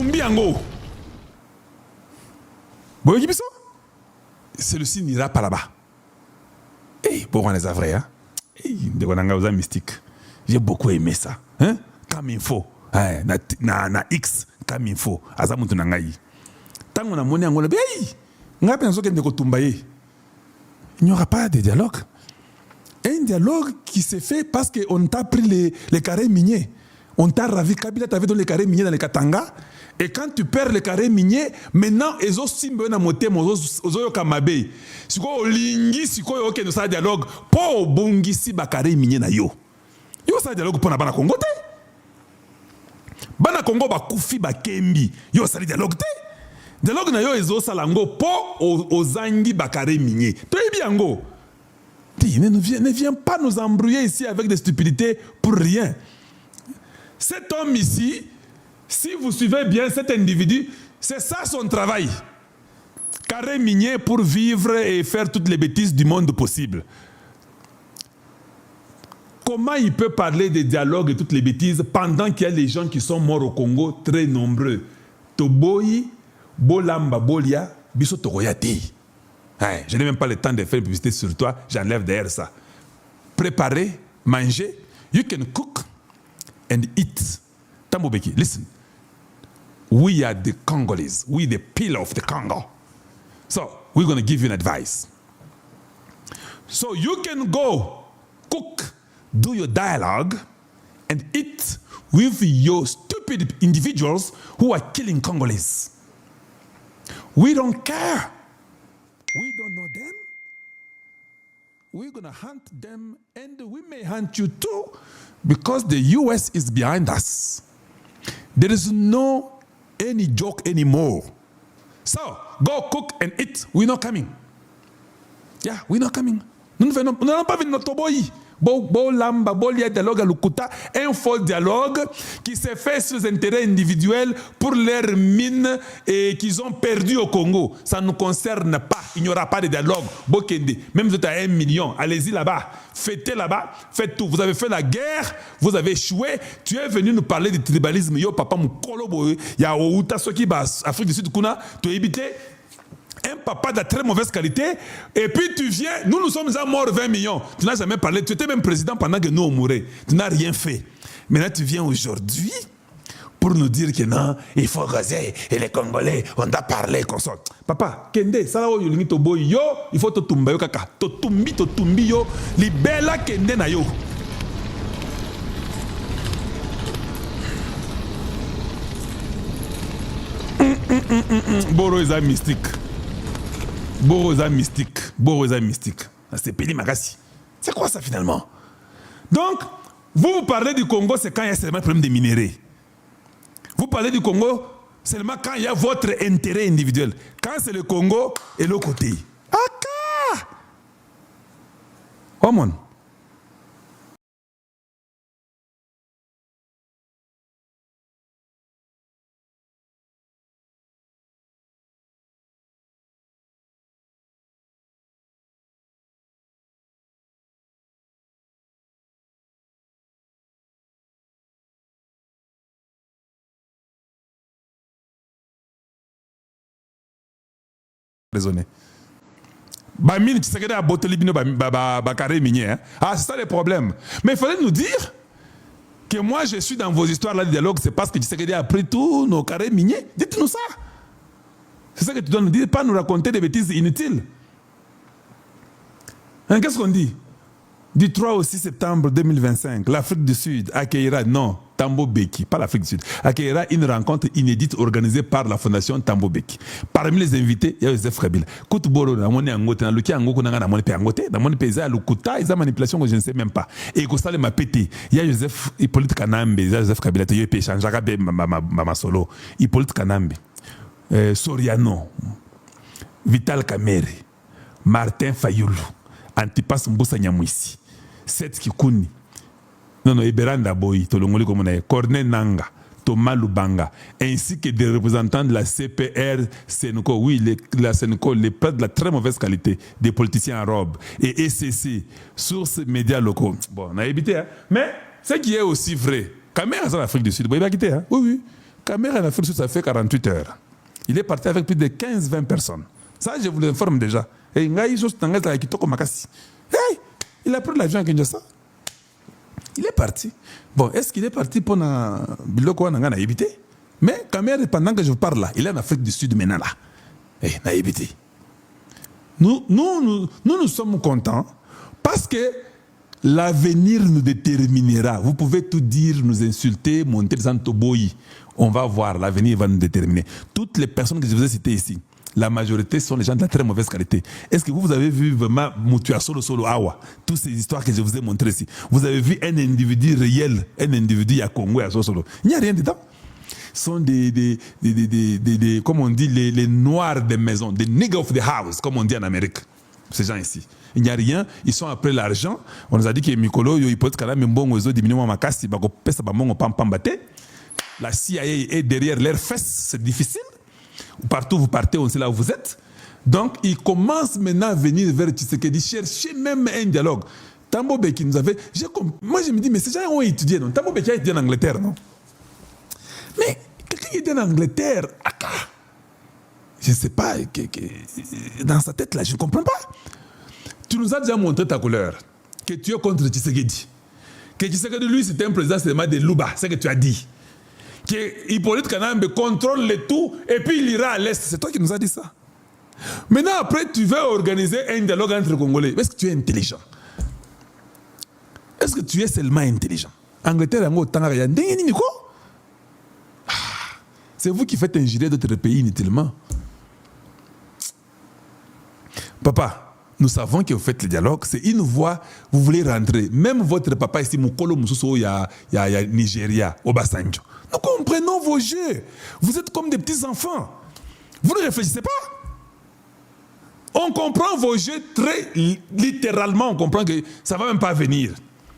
tumbi ango. Bon, celui-ci n'ira pas là-bas. Eh, pour on les a vrais, hein? Eh, de mystique. J'ai beaucoup aimé ça. Hein? Comme il faut. Na X, comme il faut. Azamutu nangai. Tant qu'on a monnaie en Golobe, il n'y aura pas de dialogue. Un dialogue qui s'est fait parce qu'on t'a pris les carrés miniers. On t'a ravi, Kabila t'avait donné les carrés miniers dans les Katanga. Et quand tu perds les carrés miniers, maintenant, ils ont simbe na moté, ils ont kamabe. Si quoi lingi, si quoi ok nous ça dialogue, pour bongi si ba carré miniers na yo. Yo ça dialogue pour na bana Congo te. Bana Congo ba kufi ba kembi. Yo ça dialogue te. Dialogue na yo ezo salango pour ozangi ba carré miniers. Toi bien go. Ne viens pas nous embrouiller ici avec des stupidités pour rien. Cet homme ici, si vous suivez bien cet individu, c'est ça son travail. Carré minier pour vivre et faire toutes les bêtises du monde possible. Comment il peut parler de dialogue et toutes les bêtises pendant qu'il y a des gens qui sont morts au Congo, très nombreux? Toboyi, Bolamba, Bolia, Biso Togoyati. Je n'ai même pas le temps de faire une publicité sur toi, j'enlève derrière ça. Préparer, manger, you can cook and eat. Tambobeki, listen. We are the Congolese. We the pillar of the Congo. So, we're going to give you an advice. So, you can go cook, do your dialogue, and eat with your stupid individuals who are killing Congolese. We don't care. We don't know them. We're going to hunt them, and we may hunt you too, because the US is behind us. There is no any joke anymore. So, go cook and eat. We're not coming. Yeah, we're not coming. Nous n'allons pas venir notre boy. Lamba, Bolia dialogue à Lukuta, un faux dialogue qui s'est fait sur les intérêts individuels pour leurs mines et qu'ils ont perdu au Congo. Ça ne nous concerne pas. Il n'y aura pas de dialogue. Bokende, même vous êtes à 1 million, allez-y là-bas, fêtez là-bas, faites tout. Vous avez fait la guerre, vous avez échoué. Tu es venu nous parler de tribalisme. Yo, papa, mukolo boy, ya outa soki bas, Afrique du Sud, kuna, tu es évité. Un papa de très mauvaise qualité, et puis tu viens, nous sommes déjà morts 20 millions. Tu n'as jamais parlé, tu étais même président pendant que nous on mourait. Tu n'as rien fait. Maintenant tu viens aujourd'hui pour nous dire que non, il faut gazer, et les Congolais, on doit parler comme ça. Papa, Kende, ça là où il faut te tumba yo kaka, to tumbi yo, libela Kende na yo. Boro est un mystique. Borosa mystique. C'est Peli Magassi. C'est quoi ça finalement? Donc, vous parlez du Congo, c'est quand il y a seulement un problème de minéraux. Vous parlez du Congo seulement quand il y a votre intérêt individuel. Quand c'est le Congo et l'autre côté. Aka! Oh mon. Raisonner. Bamine, tu sais que la botolibino carré minier. Ah, c'est ça le problème. Mais il fallait nous dire que moi je suis dans vos histoires là de dialogue, c'est parce que tu sais que a pris tous nos carrés miniers. Dites-nous ça. C'est ça que tu dois nous dire, pas nous raconter des bêtises inutiles. Hein, qu'est-ce qu'on dit? Du 3 au 6 septembre 2025, l'Afrique du Sud accueillera, non, Thabo Mbeki, pas l'Afrique du Sud, accueillera une rencontre inédite organisée par la Fondation Thabo Mbeki. Parmi les invités, il y a Joseph Kabila. Koutuboro, na moni angote, na luki angoko na moni pe angote, na moni peza lukuta, ils ont manipulation que je ne sais même pas. Et Kostale m'a pété. Il y a Joseph Hippolyte Kanambe, il y a Joseph Kabila, il y a Péchan, Jagabe ma solo, Hippolyte Kanambe, Soriano, Vital Kamerhe, Martin Fayulu, Antipas Mbusa Nyamwisi. Seth Kikuni, non, Eberanda Boy, Tolongoli comme on est, Corneille Nanga, Thomas Lubanga, ainsi que des représentants de la CPR Sénéco, oui, la Sénéco, les prêtres de la très mauvaise qualité, des politiciens en robe, et ECC, sources médias locaux. Bon, on a évité, hein. Mais ce qui est aussi vrai, quand même, en Afrique du Sud, vous avez quitté, hein? Oui, oui. Caméra en Afrique, ça fait 48 heures. Il est parti avec plus de 15-20 personnes. Ça, je vous l'informe déjà. Et il a pris l'avion à Kinshasa. Il est parti. Bon, est-ce qu'il est parti pour Biloko Nangana éviter? Mais Caméra, pendant que je vous parle là, il est en Afrique du Sud maintenant là. Et n'a évité. Nous sommes contents parce que l'avenir nous déterminera. Vous pouvez tout dire, nous insulter, monter les Antoboyi. On va voir, l'avenir va nous déterminer. Toutes les personnes que je vous ai citées ici, la majorité sont les gens de la très mauvaise qualité. Est-ce que vous avez vu vraiment Moutua Solo Awa, toutes ces histoires que je vous ai montrées ici? Vous avez vu un individu réel, un individu à Congo et à Solo? Il n'y a rien dedans. Ce sont comme on dit, les noirs des maisons, des niggas of the house, comme on dit en Amérique. Ces gens ici. Il n'y a rien, ils sont après l'argent. On nous a dit que Mikolo, il peut être même bon aux diminuer ma casse, la CIA est derrière leurs fesses, c'est difficile. Partout vous partez, on sait là où vous êtes. Donc, ils commencent maintenant à venir vers Tshisekedi, chercher même un dialogue. Tambo Beki nous avait. Moi, je me dis, mais ces gens ont étudié, non? Tambo Beki a étudié en Angleterre, non? Mais quelqu'un qui était en Angleterre, je ne sais pas, dans sa tête là, je ne comprends pas. Tu nous as déjà montré ta couleur, que tu es contre Tshisekedi. Que Tshisekedi, lui, c'était un président seulement de Luba, c'est ce que tu as dit. Que Hippolyte Kanambe contrôle le tout et puis il ira à l'Est. C'est toi qui nous as dit ça. Maintenant, après, tu veux organiser un dialogue entre Congolais. Est-ce que tu es intelligent? Est-ce que tu es seulement intelligent? Angleterre, c'est vous qui faites injurer d'autres pays inutilement. Papa, nous savons que vous faites le dialogue. C'est une voie, vous voulez rentrer. Même votre papa ici, Mukolo Mususo, il y a Nigeria, Obasanjo. Nous comprenons vos jeux. Vous êtes comme des petits-enfants. Vous ne réfléchissez pas. On comprend vos jeux très littéralement. On comprend que ça ne va même pas venir.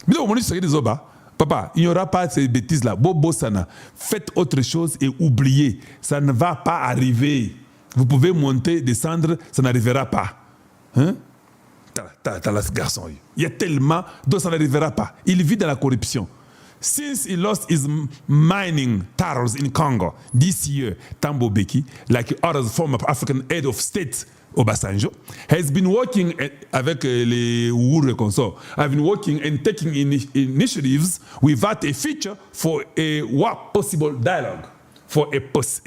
Mais au moment où des Oba, papa, il n'y aura pas ces bêtises-là. Bobo Sana, faites autre chose et oubliez. Ça ne va pas arriver. Vous pouvez monter, descendre, ça n'arrivera pas. Hein? T'as là ce garçon. Il y a tellement, donc ça n'arrivera pas. Il vit dans la corruption. Since he lost his mining titles in Congo this year, Tambo Beki, like other former African head of state, Obasanjo, has been working avec les Uhuru et consorts, have been working and taking initiatives without a feature for a possible dialogue. For a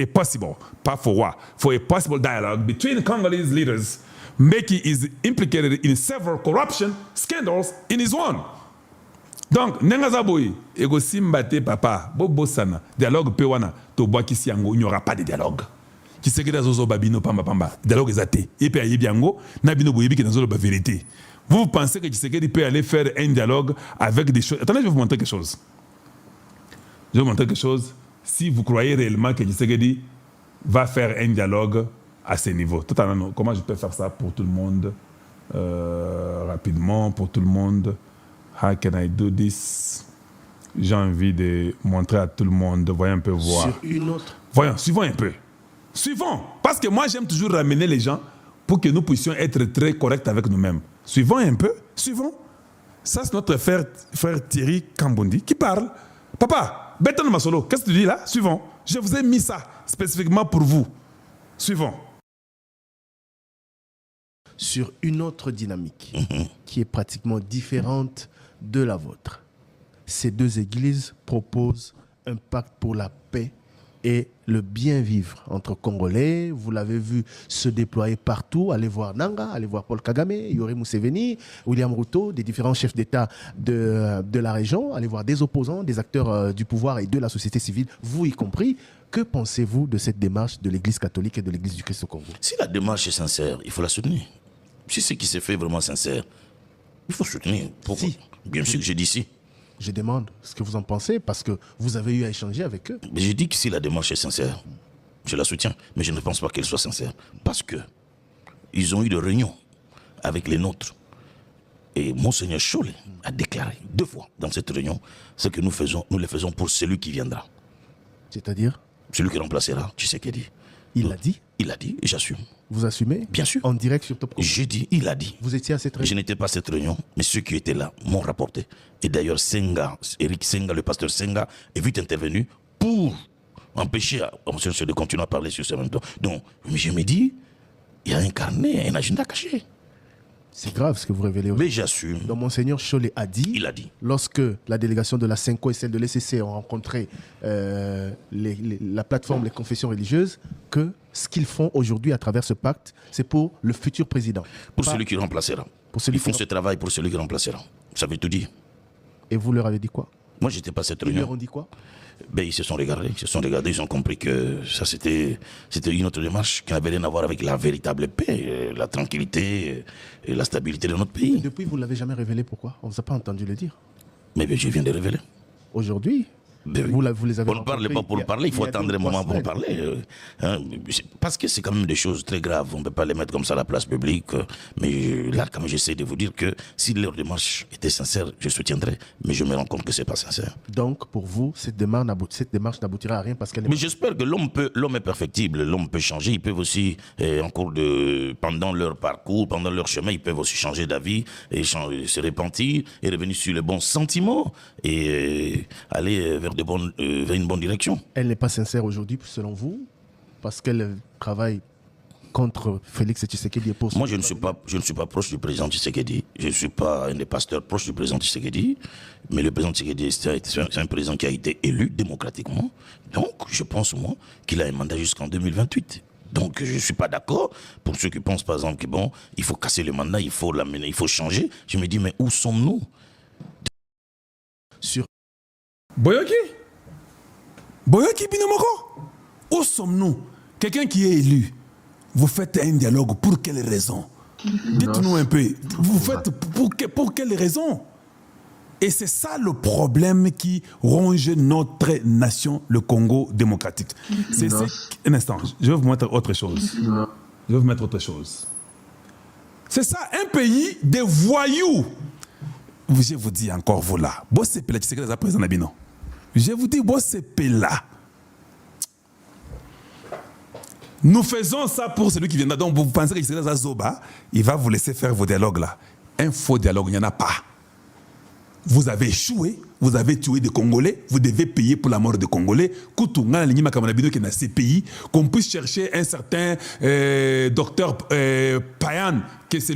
possible, pas for what, for a possible dialogue between Congolese leaders. Mbeki is implicated in several corruption scandals in his own. Donc, Nengazaboui, Ego Simbate Papa, Bobo Sana, dialogue Pewana, Toboa Kisiango, il n'y aura pas de dialogue. Qui sait que dans Zozo Babino Pamba Pamba, dialogue est athée. Et puis Ayebiango, Nabino Boyebi qui est dans Zozo la vérité. Vous pensez que Tshisekedi peut aller faire un dialogue avec des choses. Attendez, je vais vous montrer quelque chose. Je vais vous montrer quelque chose. Si vous croyez réellement que Tshisekedi va faire un dialogue à ce niveau. Totalement. Comment je peux faire ça pour tout le monde rapidement, pour tout le monde? How can I do this? J'ai envie de montrer à tout le monde. Voyons un peu voir. Sur une autre. Voyons, suivons un peu. Suivons. Parce que moi, j'aime toujours ramener les gens pour que nous puissions être très corrects avec nous-mêmes. Suivons un peu. Suivons. Ça, c'est notre frère Thierry Kambondi qui parle. Papa, Beton Masolo, qu'est-ce que tu dis là? Suivons. Je vous ai mis ça spécifiquement pour vous. Suivons. Sur une autre dynamique qui est pratiquement différente de la vôtre. Ces deux églises proposent un pacte pour la paix et le bien vivre entre Congolais. Vous l'avez vu se déployer partout. Allez voir Nanga, allez voir Paul Kagame, Yoweri Museveni, William Ruto, des différents chefs d'État de la région. Allez voir des opposants, des acteurs du pouvoir et de la société civile, vous y compris. Que pensez-vous de cette démarche de l'Église catholique et de l'Église du Christ au Congo? Si la démarche est sincère, il faut la soutenir. Si ce qui s'est fait est vraiment sincère, il faut soutenir. Pourquoi? Si. Bien sûr que j'ai dit si. Je demande ce que vous en pensez parce que vous avez eu à échanger avec eux. Mais j'ai dit que si la démarche est sincère, je la soutiens. Mais je ne pense pas qu'elle soit sincère. Parce que ils ont eu des réunions avec les nôtres. Et Monseigneur Chollet a déclaré 2 fois dans cette réunion ce que nous le faisons pour celui qui viendra. C'est-à-dire? Celui qui remplacera Tshisekedi. Il l'a dit? Il l'a dit et j'assume. Vous assumez? Bien sûr. En direct sur Top Congo? J'ai dit, il a dit. Vous étiez à cette réunion? Je n'étais pas à cette réunion, mais ceux qui étaient là m'ont rapporté. Et d'ailleurs, Senga, Eric Senga, le pasteur Senga, est vite intervenu pour empêcher M. Sele de continuer à parler sur ce même temps. Donc, je me dis, il y a un carnet, un agenda caché. C'est grave ce que vous révélez aujourd'hui. Mais j'assume. Donc, Monseigneur Chollet a dit, Il a dit. lorsque la délégation de la CENCO et celle de l'ECC ont rencontré la plateforme Les Confessions Religieuses, que ce qu'ils font aujourd'hui à travers ce pacte, c'est pour le futur président. Pour celui qui remplacera. Ils font ce travail pour celui qui remplacera. Ça veut tout dire. Et vous leur avez dit quoi? Moi, je n'étais pas à cette Ils leur réunion. ont dit quoi? Ben, ils se sont regardés, ils ont compris que ça c'était une autre démarche qui n'avait rien à voir avec la véritable paix, la tranquillité et la stabilité de notre pays. Depuis, vous ne l'avez jamais révélé, pourquoi? On ne vous a pas entendu le dire. Mais ben, je viens de révéler. Aujourd'hui, Ben oui. vous les avez On ne parle pas pour parler, il faut attendre un moment pour parler. Parce que c'est quand même des choses très graves, on ne peut pas les mettre comme ça à la place publique. Mais là, comme j'essaie de vous dire que si leur démarche était sincère, je soutiendrais. Mais je me rends compte que ce n'est pas sincère. Donc, pour vous, cette démarche n'aboutira à rien parce qu'elle n'est Mais pas... j'espère que l'homme est perfectible, l'homme peut changer, ils peuvent aussi, pendant leur parcours, pendant leur chemin, ils peuvent aussi changer d'avis, et se repentir, et revenir sur les bons sentiments, et aller vers une bonne direction. Elle n'est pas sincère aujourd'hui, selon vous, parce qu'elle travaille contre Félix Tshisekedi. Moi, je ne suis pas proche du président Tshisekedi. Je ne suis pas un des pasteurs proches du président Tshisekedi. Mais le président Tshisekedi, c'est un président qui a été élu démocratiquement. Donc, je pense, moi, qu'il a un mandat jusqu'en 2028. Donc, je ne suis pas d'accord pour ceux qui pensent, par exemple, que bon, il faut casser le mandat, il faut l'amener, il faut changer. Je me dis, mais où sommes-nous? Sur Boyoki Binomoko. Où sommes-nous? Quelqu'un qui est élu, vous faites un dialogue pour quelle raison? Dites-nous un peu. Vous faites pour quelle raison? Et c'est ça le problème qui ronge notre nation, le Congo démocratique. Un instant, je vais vous mettre autre chose. C'est ça, un pays de voyous. Je vous dis encore, vous là. Je vous dis, c'est là. Nous faisons ça pour celui qui viendra. Donc, vous pensez que c'est Zoba, il va vous laisser faire vos dialogues là. Un faux dialogue, il n'y en a pas. Vous avez échoué, vous avez tué des Congolais, vous devez payer pour la mort des Congolais. Qu'on puisse chercher un certain docteur Payan, que c'est